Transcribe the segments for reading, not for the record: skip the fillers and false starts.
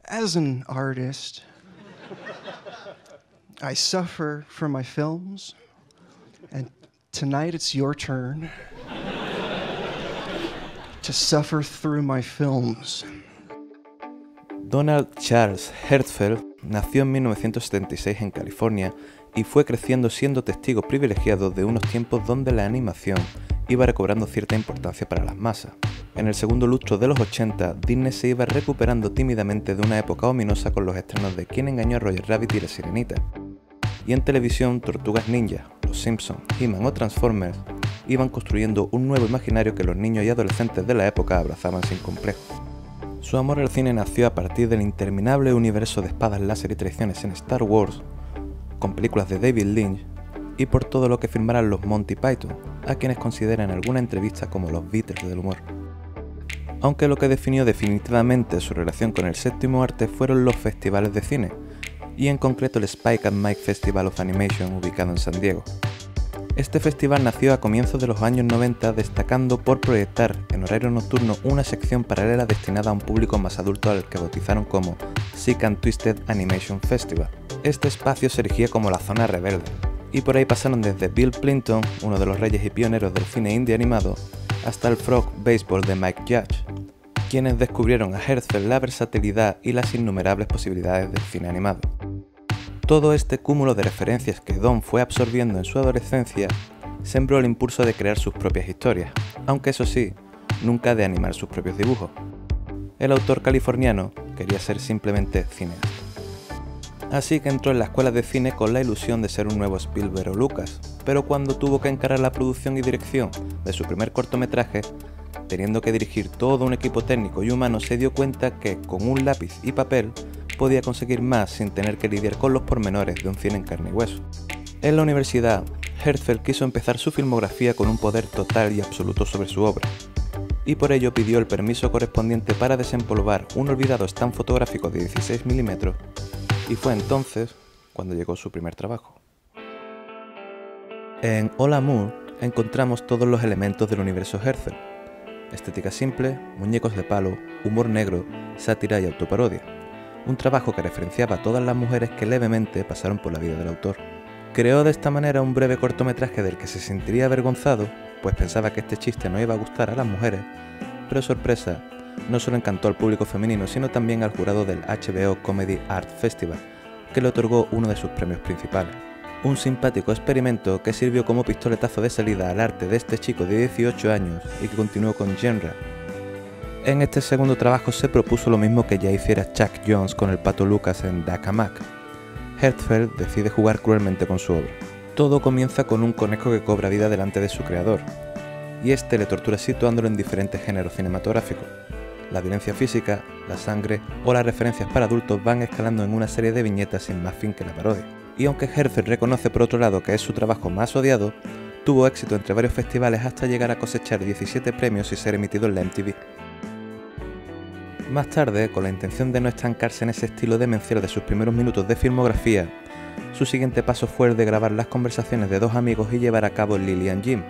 As an artist, I suffer from my films, and tonight it's your turn to suffer through my films. Donald Charles Hertzfeldt nació en 1976 en California y fue creciendo siendo testigo privilegiado de unos tiempos donde la animación iba recobrando cierta importancia para las masas. En el segundo lustro de los 80, Disney se iba recuperando tímidamente de una época ominosa con los estrenos de Quién engañó a Roger Rabbit y La Sirenita. Y en televisión, Tortugas Ninja, Los Simpsons, He-Man o Transformers iban construyendo un nuevo imaginario que los niños y adolescentes de la época abrazaban sin complejo. Su amor al cine nació a partir del interminable universo de espadas láser y traiciones en Star Wars, con películas de David Lynch, y por todo lo que firmaran los Monty Python, a quienes considera en alguna entrevista como los Beatles del humor. Aunque lo que definió definitivamente su relación con el séptimo arte fueron los festivales de cine, y en concreto el Spike and Mike Festival of Animation ubicado en San Diego. Este festival nació a comienzos de los años 90 destacando por proyectar en horario nocturno una sección paralela destinada a un público más adulto al que bautizaron como Sick and Twisted Animation Festival. Este espacio se erigía como la zona rebelde, y por ahí pasaron desde Bill Plympton, uno de los reyes y pioneros del cine indie animado, hasta el Frog Baseball de Mike Judge, quienes descubrieron a Hertzfeldt la versatilidad y las innumerables posibilidades del cine animado. Todo este cúmulo de referencias que Don fue absorbiendo en su adolescencia sembró el impulso de crear sus propias historias, aunque eso sí, nunca de animar sus propios dibujos. El autor californiano quería ser simplemente cineasta. Así que entró en la escuela de cine con la ilusión de ser un nuevo Spielberg o Lucas, pero cuando tuvo que encarar la producción y dirección de su primer cortometraje, teniendo que dirigir todo un equipo técnico y humano, se dio cuenta que con un lápiz y papel podía conseguir más sin tener que lidiar con los pormenores de un cine en carne y hueso. En la universidad, Hertzfeldt quiso empezar su filmografía con un poder total y absoluto sobre su obra, y por ello pidió el permiso correspondiente para desempolvar un olvidado stand fotográfico de 16 mm, y fue entonces cuando llegó su primer trabajo. En All Amour encontramos todos los elementos del universo Hertzfeldt: estética simple, muñecos de palo, humor negro, sátira y autoparodia. Un trabajo que referenciaba a todas las mujeres que levemente pasaron por la vida del autor. Creó de esta manera un breve cortometraje del que se sentiría avergonzado, pues pensaba que este chiste no iba a gustar a las mujeres, pero sorpresa, no solo encantó al público femenino, sino también al jurado del HBO Comedy Art Festival, que le otorgó uno de sus premios principales. Un simpático experimento que sirvió como pistoletazo de salida al arte de este chico de 18 años y que continuó con Genre. En este segundo trabajo se propuso lo mismo que ya hiciera Chuck Jones con el Pato Lucas en Dak & Mack. Hertzfeldt decide jugar cruelmente con su obra. Todo comienza con un conejo que cobra vida delante de su creador, y este le tortura situándolo en diferentes géneros cinematográficos. La violencia física, la sangre o las referencias para adultos van escalando en una serie de viñetas sin más fin que la parodia. Y aunque Hertzfeldt reconoce por otro lado que es su trabajo más odiado, tuvo éxito entre varios festivales hasta llegar a cosechar 17 premios y ser emitido en la MTV. Más tarde, con la intención de no estancarse en ese estilo demencial de sus primeros minutos de filmografía, su siguiente paso fue el de grabar las conversaciones de dos amigos y llevar a cabo Lily and Jim.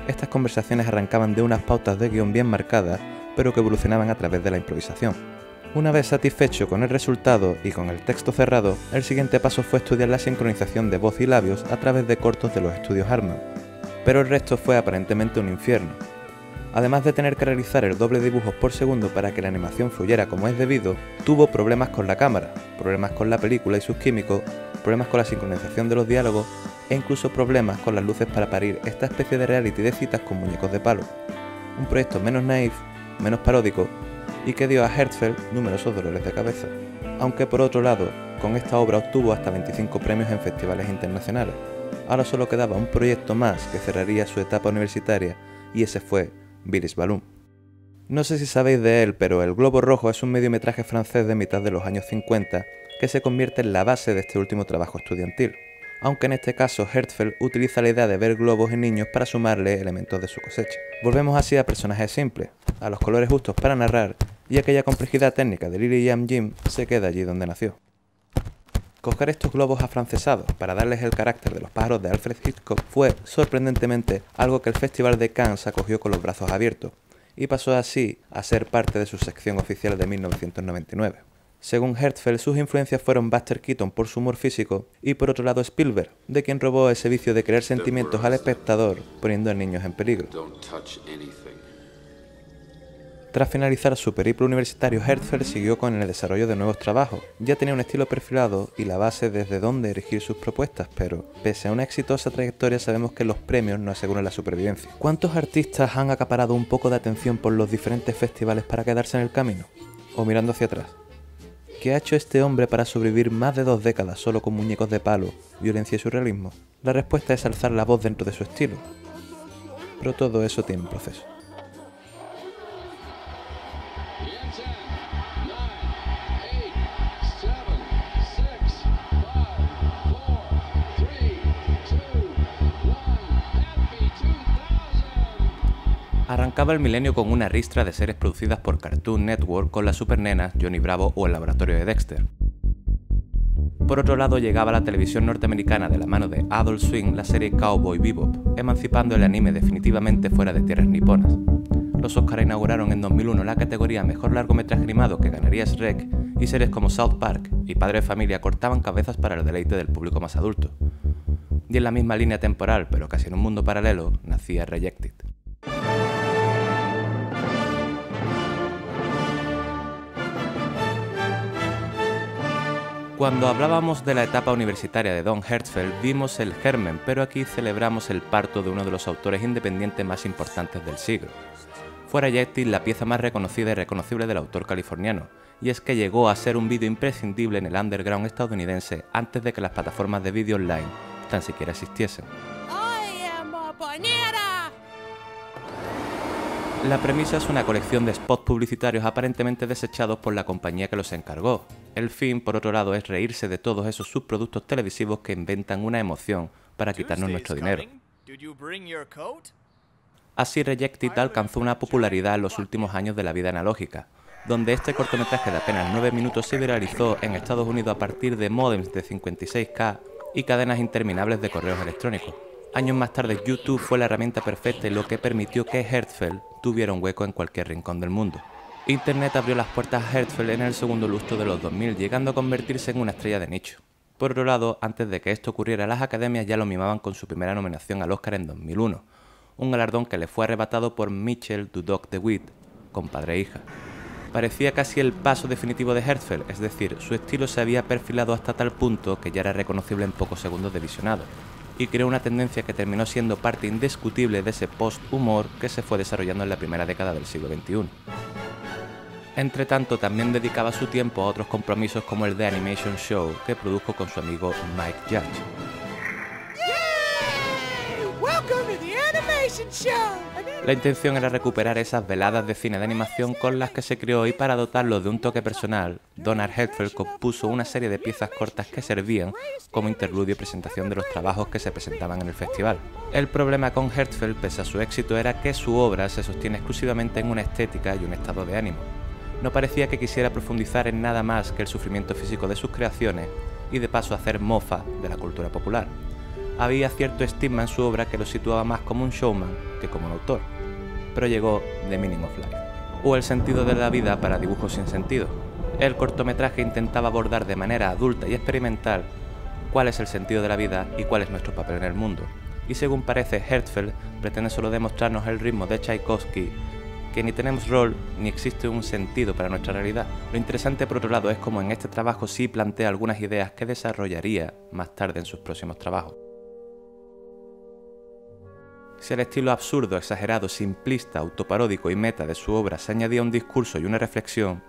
Estas conversaciones arrancaban de unas pautas de guión bien marcadas, pero que evolucionaban a través de la improvisación. Una vez satisfecho con el resultado y con el texto cerrado, el siguiente paso fue estudiar la sincronización de voz y labios a través de cortos de los estudios Harman, pero el resto fue aparentemente un infierno. Además de tener que realizar el doble de dibujos por segundo para que la animación fluyera como es debido, tuvo problemas con la cámara, problemas con la película y sus químicos, problemas con la sincronización de los diálogos e incluso problemas con las luces para parir esta especie de reality de citas con muñecos de palo. Un proyecto menos naif, menos paródico y que dio a Hertzfeldt numerosos dolores de cabeza. Aunque por otro lado, con esta obra obtuvo hasta 25 premios en festivales internacionales. Ahora solo quedaba un proyecto más que cerraría su etapa universitaria y ese fue Billy's Balloon. No sé si sabéis de él, pero El Globo Rojo es un mediometraje francés de mitad de los años 50 que se convierte en la base de este último trabajo estudiantil, aunque en este caso Hertzfeldt utiliza la idea de ver globos en niños para sumarle elementos de su cosecha. Volvemos así a personajes simples, a los colores justos para narrar, y aquella complejidad técnica de Lily and Jim se queda allí donde nació. Coger estos globos afrancesados para darles el carácter de los pájaros de Alfred Hitchcock fue, sorprendentemente, algo que el Festival de Cannes acogió con los brazos abiertos, y pasó así a ser parte de su sección oficial de 1999. Según Herzfeld, sus influencias fueron Buster Keaton por su humor físico y por otro lado Spielberg, de quien robó ese vicio de crear sentimientos al espectador poniendo a niños en peligro. Tras finalizar su periplo universitario, Herzfeld siguió con el desarrollo de nuevos trabajos. Ya tenía un estilo perfilado y la base desde donde erigir sus propuestas, pero pese a una exitosa trayectoria sabemos que los premios no aseguran la supervivencia. ¿Cuántos artistas han acaparado un poco de atención por los diferentes festivales para quedarse en el camino? O mirando hacia atrás. ¿Qué ha hecho este hombre para sobrevivir más de 2 décadas solo con muñecos de palo, violencia y surrealismo? La respuesta es alzar la voz dentro de su estilo. Pero todo eso tiene un proceso. Arrancaba el milenio con una ristra de series producidas por Cartoon Network con las supernenas Johnny Bravo o El laboratorio de Dexter. Por otro lado llegaba la televisión norteamericana de la mano de Adult Swim la serie Cowboy Bebop, emancipando el anime definitivamente fuera de tierras niponas. Los Oscar inauguraron en 2001 la categoría Mejor largometraje animado que ganaría Shrek y series como South Park y Padre de Familia cortaban cabezas para el deleite del público más adulto. Y en la misma línea temporal, pero casi en un mundo paralelo, nacía Rejected. Cuando hablábamos de la etapa universitaria de Don Hertzfeldt vimos el germen, pero aquí celebramos el parto de uno de los autores independientes más importantes del siglo. Fue Rejected la pieza más reconocida y reconocible del autor californiano, y es que llegó a ser un vídeo imprescindible en el underground estadounidense antes de que las plataformas de vídeo online tan siquiera existiesen. La premisa es una colección de spots publicitarios aparentemente desechados por la compañía que los encargó. El fin, por otro lado, es reírse de todos esos subproductos televisivos que inventan una emoción para quitarnos nuestro dinero. Así Rejected alcanzó una popularidad en los últimos años de la vida analógica, donde este cortometraje de apenas 9 minutos se viralizó en Estados Unidos a partir de módems de 56K y cadenas interminables de correos electrónicos. Años más tarde, YouTube fue la herramienta perfecta y lo que permitió que Herzfeld tuviera un hueco en cualquier rincón del mundo. Internet abrió las puertas a Herzfeld en el segundo lustro de los 2000, llegando a convertirse en una estrella de nicho. Por otro lado, antes de que esto ocurriera, las academias ya lo mimaban con su primera nominación al Oscar en 2001, un galardón que le fue arrebatado por Mitchell Dudok DeWitt, con padre e hija. Parecía casi el paso definitivo de Herzfeld, es decir, su estilo se había perfilado hasta tal punto que ya era reconocible en pocos segundos de visionado, y creó una tendencia que terminó siendo parte indiscutible de ese post-humor que se fue desarrollando en la primera década del siglo XXI. Entre tanto, también dedicaba su tiempo a otros compromisos como el The Animation Show que produjo con su amigo Mike Judge. La intención era recuperar esas veladas de cine de animación con las que se creó y para dotarlo de un toque personal, Donald Herzfeld compuso una serie de piezas cortas que servían como interludio y presentación de los trabajos que se presentaban en el festival. El problema con Herzfeld, pese a su éxito, era que su obra se sostiene exclusivamente en una estética y un estado de ánimo. No parecía que quisiera profundizar en nada más que el sufrimiento físico de sus creaciones y de paso hacer mofa de la cultura popular. Había cierto estigma en su obra que lo situaba más como un showman que como un autor, pero llegó The Meaning of Life, o El sentido de la vida para dibujos sin sentido. El cortometraje intentaba abordar de manera adulta y experimental cuál es el sentido de la vida y cuál es nuestro papel en el mundo, y según parece Herzfeld pretende solo demostrarnos el ritmo de Tchaikovsky, que ni tenemos rol ni existe un sentido para nuestra realidad. Lo interesante por otro lado es cómo en este trabajo sí plantea algunas ideas que desarrollaría más tarde en sus próximos trabajos. Si al estilo absurdo, exagerado, simplista, autoparódico y meta de su obra se añadía un discurso y una reflexión,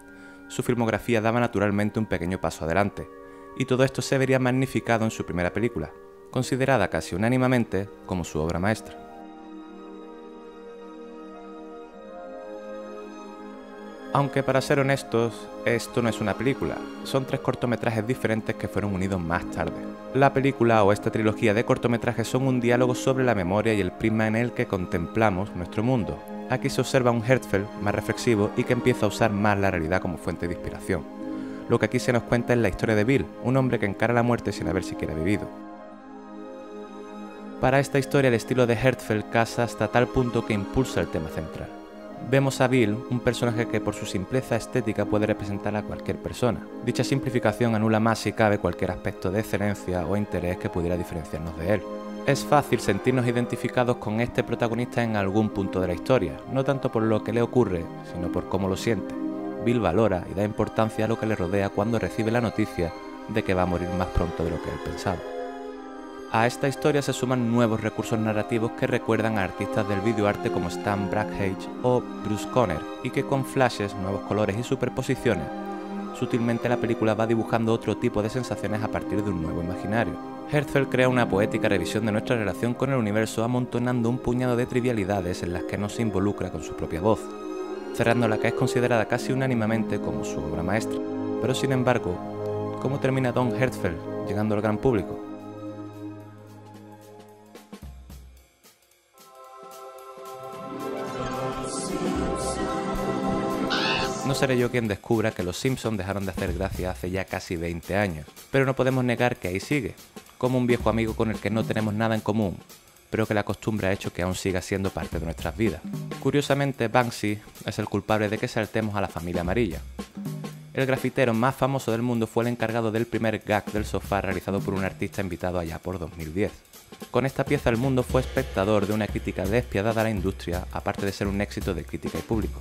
su filmografía daba naturalmente un pequeño paso adelante, y todo esto se vería magnificado en su primera película, considerada casi unánimemente como su obra maestra. Aunque para ser honestos, esto no es una película, son 3 cortometrajes diferentes que fueron unidos más tarde. La película o esta trilogía de cortometrajes son un diálogo sobre la memoria y el prisma en el que contemplamos nuestro mundo. Aquí se observa un Herzfeld más reflexivo y que empieza a usar más la realidad como fuente de inspiración. Lo que aquí se nos cuenta es la historia de Bill, un hombre que encara la muerte sin haber siquiera vivido. Para esta historia el estilo de Herzfeld casa hasta tal punto que impulsa el tema central. Vemos a Bill, un personaje que por su simpleza estética puede representar a cualquier persona. Dicha simplificación anula más si cabe cualquier aspecto de excelencia o interés que pudiera diferenciarnos de él. Es fácil sentirnos identificados con este protagonista en algún punto de la historia, no tanto por lo que le ocurre, sino por cómo lo siente. Bill valora y da importancia a lo que le rodea cuando recibe la noticia de que va a morir más pronto de lo que él pensaba. A esta historia se suman nuevos recursos narrativos que recuerdan a artistas del videoarte como Stan Brakhage o Bruce Conner, y que con flashes, nuevos colores y superposiciones, sutilmente la película va dibujando otro tipo de sensaciones a partir de un nuevo imaginario. Herzfeld crea una poética revisión de nuestra relación con el universo amontonando un puñado de trivialidades en las que no se involucra con su propia voz, cerrando la que es considerada casi unánimemente como su obra maestra. Pero sin embargo, ¿cómo termina Don Herzfeld llegando al gran público? No seré yo quien descubra que los Simpsons dejaron de hacer gracia hace ya casi 20 años, pero no podemos negar que ahí sigue, como un viejo amigo con el que no tenemos nada en común, pero que la costumbre ha hecho que aún siga siendo parte de nuestras vidas. Curiosamente, Banksy es el culpable de que saltemos a la familia amarilla. El grafitero más famoso del mundo fue el encargado del primer gag del sofá realizado por un artista invitado allá por 2010. Con esta pieza el mundo fue espectador de una crítica despiadada a la industria, aparte de ser un éxito de crítica y público.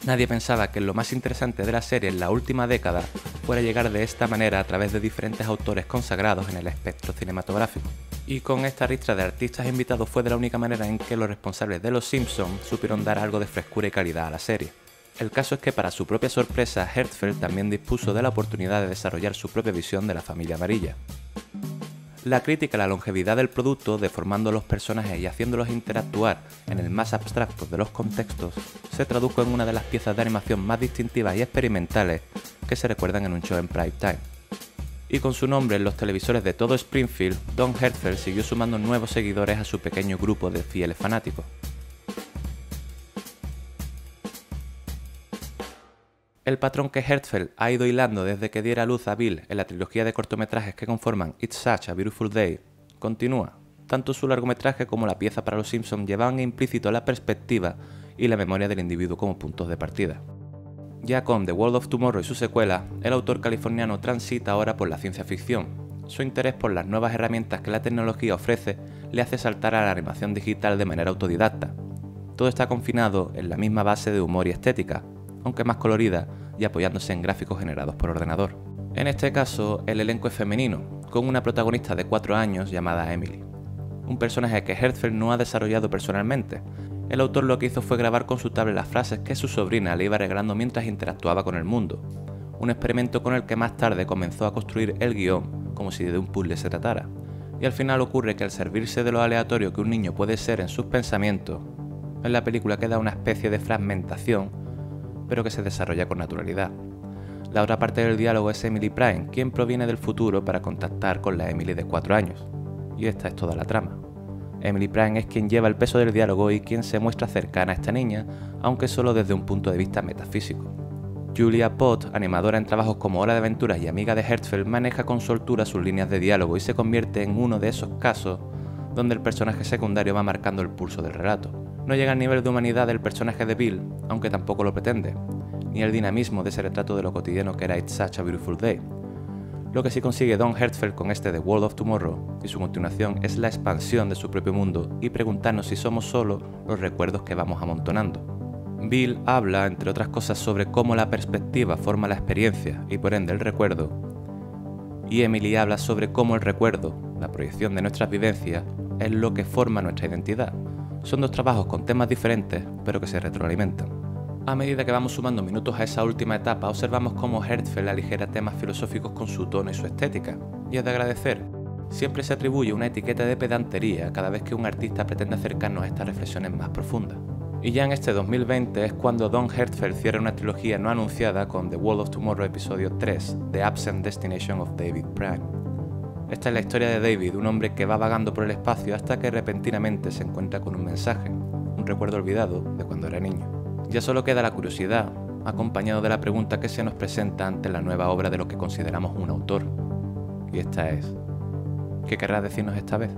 Nadie pensaba que lo más interesante de la serie en la última década fuera llegar de esta manera a través de diferentes autores consagrados en el espectro cinematográfico. Y con esta ristra de artistas invitados fue de la única manera en que los responsables de Los Simpsons supieron dar algo de frescura y calidad a la serie. El caso es que para su propia sorpresa, Herzfeld también dispuso de la oportunidad de desarrollar su propia visión de la familia amarilla. La crítica a la longevidad del producto, deformando los personajes y haciéndolos interactuar en el más abstracto de los contextos, se tradujo en una de las piezas de animación más distintivas y experimentales que se recuerdan en un show en prime time. Y con su nombre en los televisores de todo Springfield, Don Herzfeld siguió sumando nuevos seguidores a su pequeño grupo de fieles fanáticos. El patrón que Herzfeld ha ido hilando desde que diera luz a Bill en la trilogía de cortometrajes que conforman It's Such a Beautiful Day continúa. Tanto su largometraje como la pieza para Los Simpsons llevaban implícito la perspectiva y la memoria del individuo como puntos de partida. Ya con The World of Tomorrow y su secuela, el autor californiano transita ahora por la ciencia ficción. Su interés por las nuevas herramientas que la tecnología ofrece le hace saltar a la animación digital de manera autodidacta. Todo está confinado en la misma base de humor y estética, aunque más colorida y apoyándose en gráficos generados por ordenador. En este caso, el elenco es femenino, con una protagonista de 4 años llamada Emily. Un personaje que Herzfeld no ha desarrollado personalmente. El autor lo que hizo fue grabar con su tablet las frases que su sobrina le iba regalando mientras interactuaba con el mundo. Un experimento con el que más tarde comenzó a construir el guión, como si de un puzzle se tratara. Y al final ocurre que al servirse de lo aleatorio que un niño puede ser en sus pensamientos, en la película queda una especie de fragmentación, pero que se desarrolla con naturalidad. La otra parte del diálogo es Emily Prime, quien proviene del futuro para contactar con la Emily de 4 años. Y esta es toda la trama. Emily Prime es quien lleva el peso del diálogo y quien se muestra cercana a esta niña, aunque solo desde un punto de vista metafísico. Julia Pott, animadora en trabajos como Hora de Aventuras y amiga de Herzfeld, maneja con soltura sus líneas de diálogo y se convierte en uno de esos casos donde el personaje secundario va marcando el pulso del relato. No llega al nivel de humanidad del personaje de Bill, aunque tampoco lo pretende, ni el dinamismo de ese retrato de lo cotidiano que era It's Such a Beautiful Day. Lo que sí consigue Don Herzfeld con este The World of Tomorrow y su continuación es la expansión de su propio mundo y preguntarnos si somos solo los recuerdos que vamos amontonando. Bill habla, entre otras cosas, sobre cómo la perspectiva forma la experiencia y por ende el recuerdo, y Emily habla sobre cómo el recuerdo, la proyección de nuestras vivencias, es lo que forma nuestra identidad. Son dos trabajos con temas diferentes, pero que se retroalimentan. A medida que vamos sumando minutos a esa última etapa, observamos cómo Herzfeld aligera temas filosóficos con su tono y su estética. Y es de agradecer. Siempre se atribuye una etiqueta de pedantería cada vez que un artista pretende acercarnos a estas reflexiones más profundas. Y ya en este 2020 es cuando Don Herzfeld cierra una trilogía no anunciada con The World of Tomorrow episodio 3, The Absent Destination of David Prime. Esta es la historia de David, un hombre que va vagando por el espacio hasta que repentinamente se encuentra con un mensaje, un recuerdo olvidado de cuando era niño. Ya solo queda la curiosidad, acompañado de la pregunta que se nos presenta ante la nueva obra de lo que consideramos un autor. Y esta es, ¿qué querrá decirnos esta vez?